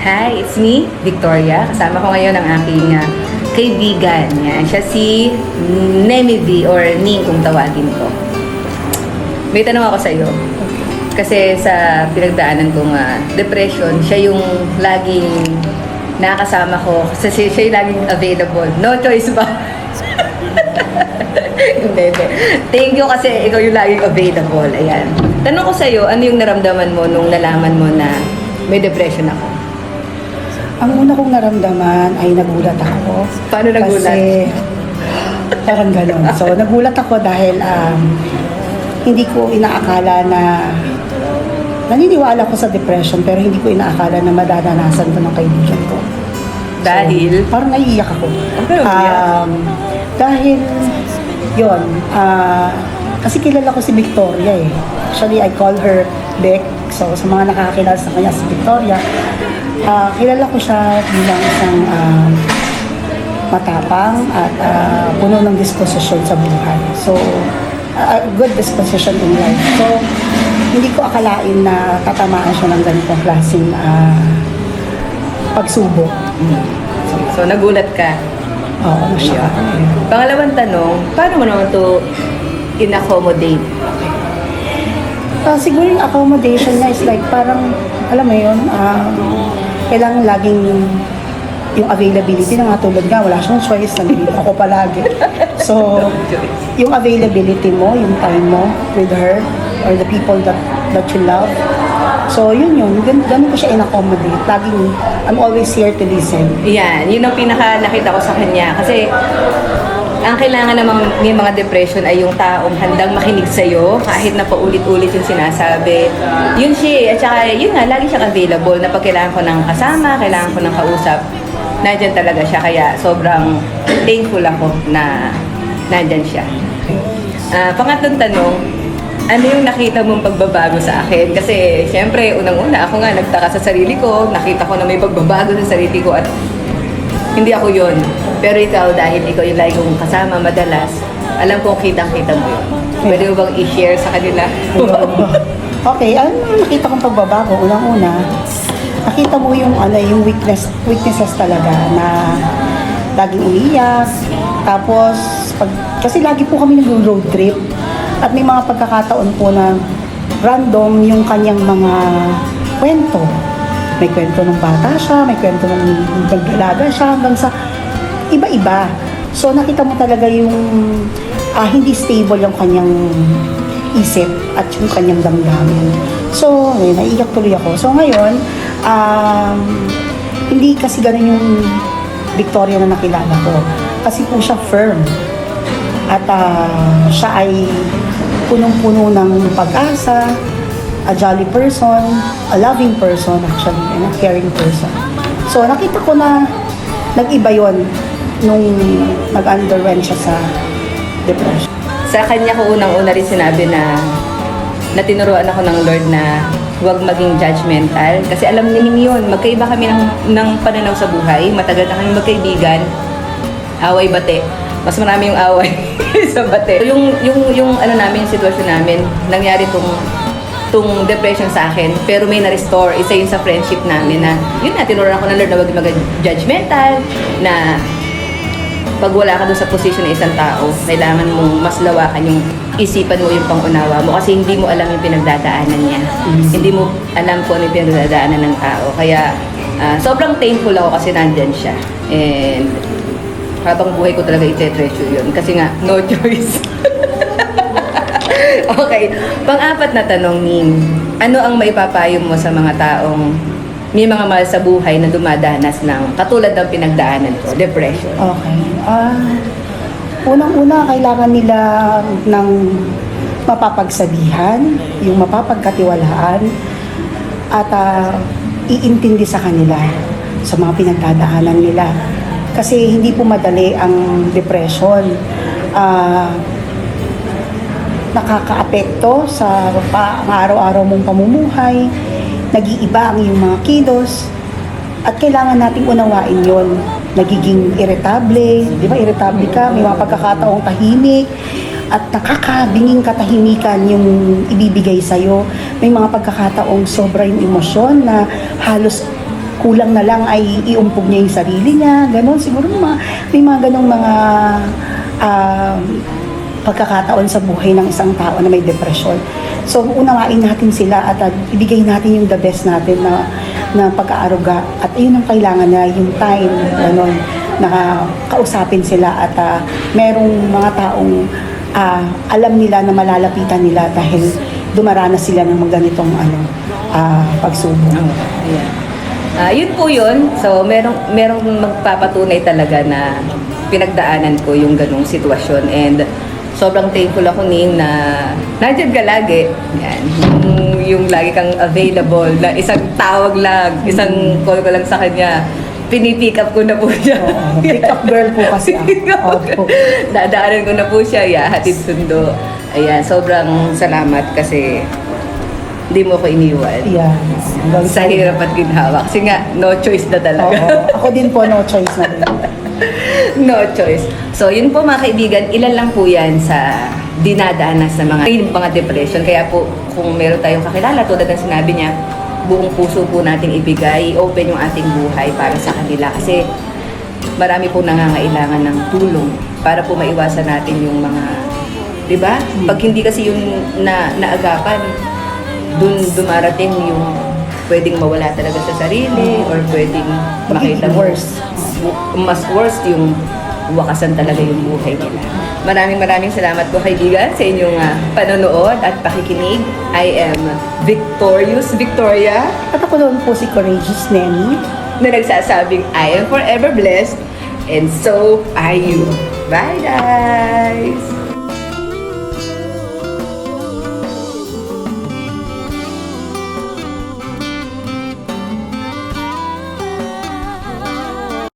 Hi, it's me, Victoria. Kasama ko ngayon ang aking kaibigan. Yan. Siya si Nemi V or Ning kung tawagin ko. May tanong ako sa iyo. Kasi sa pinagdaanan kong depression, siya yung laging nakakasama ko. Kasi siya yung laging available. No choice ba? Hindi. Thank you kasi ikaw yung laging available. Ayan. Tanong ko sa iyo, ano yung naramdaman mo nung nalaman mo na may depression ako? Ang una kong naramdaman ay nagulat ako. Paano nagulat? Kasi parang gano'n. So, nagulat ako dahil hindi ko inaakala na naniniwala ko sa depression pero hindi ko inaakala na madadanasan ko ng kaibigan ko. Dahil? So, parang naiiyak ako. Pero Dahil yon kasi kilala ko si Victoria eh. Actually, I call her Beck. So, sa mga nakakakilala sa kanya si Victoria, kilala ko siya bilang isang matapang at puno ng disposisyon sa buhay. So, good disposition in life. So, hindi ko akalain na tatamaan siya ng ganitong klaseng pagsubok. So, nagulat ka. Oo, siya. Pangalawang tanong, paano mo naman ito in-accommodate? Siguro yung accommodation niya is like parang, alam mo yun, kailangan laging yung availability na nga tulad nga, wala siyang choice, nandito ako palagi. So, yung availability mo, yung time mo with her or the people that you love. So, yun. Ganun ko siya in-accommodate. Laging, I'm always here to listen. Yan, yun ang pinaka nakita ko sa kanya. Kasi, ang kailangan namang may mga depression ay yung taong handang makinig sa'yo kahit na paulit-ulit yung sinasabi. Yun siya eh. At saka, yun nga, lagi siyang available na pag kailangan ko ng kasama, kailangan ko ng kausap, nandyan talaga siya. Kaya sobrang thankful ako na nandyan siya. Pangatlong tanong, ano yung nakita mong pagbabago sa akin? Kasi, syempre, unang-una, ako nga nagtaka sa sarili ko, nakita ko na may pagbabago sa sarili ko at hindi ako yun. Pero ikaw, dahil ikaw yung lagi kong kasama madalas, alam kong kitang-kita mo yun. Pwede mo bang i-share sa kanila? Okay, ano nakita kong pagbabago? Unang-una, nakita mo yung weaknesses talaga na laging umiiyak. Tapos, kasi lagi po kami nag-road trip at may mga pagkakataon po na random yung kanyang mga kwento. May kwento ng bata siya, may kwento ng nagdalaga siya, hanggang sa iba-iba. So, nakita mo talaga yung hindi stable yung kanyang isip at yung kanyang damdamin. So, naiiyak tuloy ako. So, ngayon, hindi kasi ganun yung Victoria na nakilala ko. Kasi po siya firm. At siya ay punong-puno ng pag-asa, a jolly person, a loving person actually, and a caring person. So, nakita ko na nag-iba yun nung nag-underwent siya sa depression. Sa kanya ko unang-una rin sinabi na tinuruan ako ng Lord na huwag maging judgmental. Kasi alam niyo yun, magkaiba kami ng pananaw sa buhay. Matagal na kami magkaibigan. Away-bate. Mas marami yung away sa bate. Yung ano namin, yung sitwasyon namin, nangyari tong depression sa akin, pero may na-restore. Isa yun sa friendship namin na, yun na, tinuruan ako ng Lord na huwag maging judgmental, na pag wala ka doon sa position ng isang tao, kailangan mong mas lawakan yung isipan mo, yung pangunawa mo, kasi hindi mo alam yung pinagdadaanan niya. Hindi mo alam kung ano yung pinagdadaanan ng tao. Kaya, sobrang thankful ako kasi nandyan siya. And, habang buhay ko talaga ite-treasure yun. Kasi nga, no choice. Okay. Pang-apat na tanong, Ning. Ano ang maipapayo mo sa mga taong may mga mahal sa buhay na dumadanas ng katulad ng pinagdaanan ko, depression? Okay. Unang-una, kailangan nila ng mapapagsabihan, yung mapapagkatiwalaan, at iintindi sa kanila sa mga pinagdadaanan nila. Kasi hindi po madali ang depression. Nakakaapekto sa araw-araw mong pamumuhay, nag-iiba ang iyong mga kilos, at kailangan nating unawain yon. Nagiging irritable, di ba irritable ka, may mga pagkakataong tahimik, at nakakabinging katahimikan yung ibibigay sa'yo. May mga pagkakataong sobra yung emosyon na halos kulang na lang ay iumpog niya yung sarili niya, ganon. Siguro may mga ganong mga pagkakataon sa buhay ng isang tao na may depression. So, unawain natin sila at ibigay natin yung the best natin na pag-aaruga. At yun ang kailangan na yung time, ganon, na kausapin sila at merong mga taong alam nila na malalapitan nila dahil dumaranas sila ng mga ganitong pagsubok. Yun po yun. So, merong magpapatunay talaga na pinagdaanan ko yung ganong sitwasyon. And sobrang thankful ako Ning na nandiyan ka lagi. Yan. Yung lagi kang available na isang tawag lang, isang call ko lang sa kanya. Pinipick up ko na po siya. Pick up girl po kasi ako. Dadaanan ko na po siya, hatid sundo. Ayan, sobrang salamat kasi hindi mo ko iniwan. Yeah. Sa hirap at ginhawa. Kasi nga, no choice na talaga. Oo. Ako din po, no choice na din. No choice. So, yun po mga kaibigan, ilan lang po yan sa dinadanas sa mga depression. Kaya po, kung meron tayong kakilala, tulad ng sinabi niya, buong puso po nating ibigay, open yung ating buhay para sa kanila. Kasi marami po nangangailangan ng tulong para po maiwasan natin yung mga, di ba? Pag hindi kasi yung naagapan, dun dumarating yung pwedeng mawala talaga sa sarili or pwedeng makita worse. Mas worse yung wakasan talaga yung buhay nila. Maraming salamat po kaibigan sa inyong panonood at pakikinig. I am Victoria At ako doon po si Courageous Nenny. na nagsasabing I am forever blessed and so are you. Bye guys!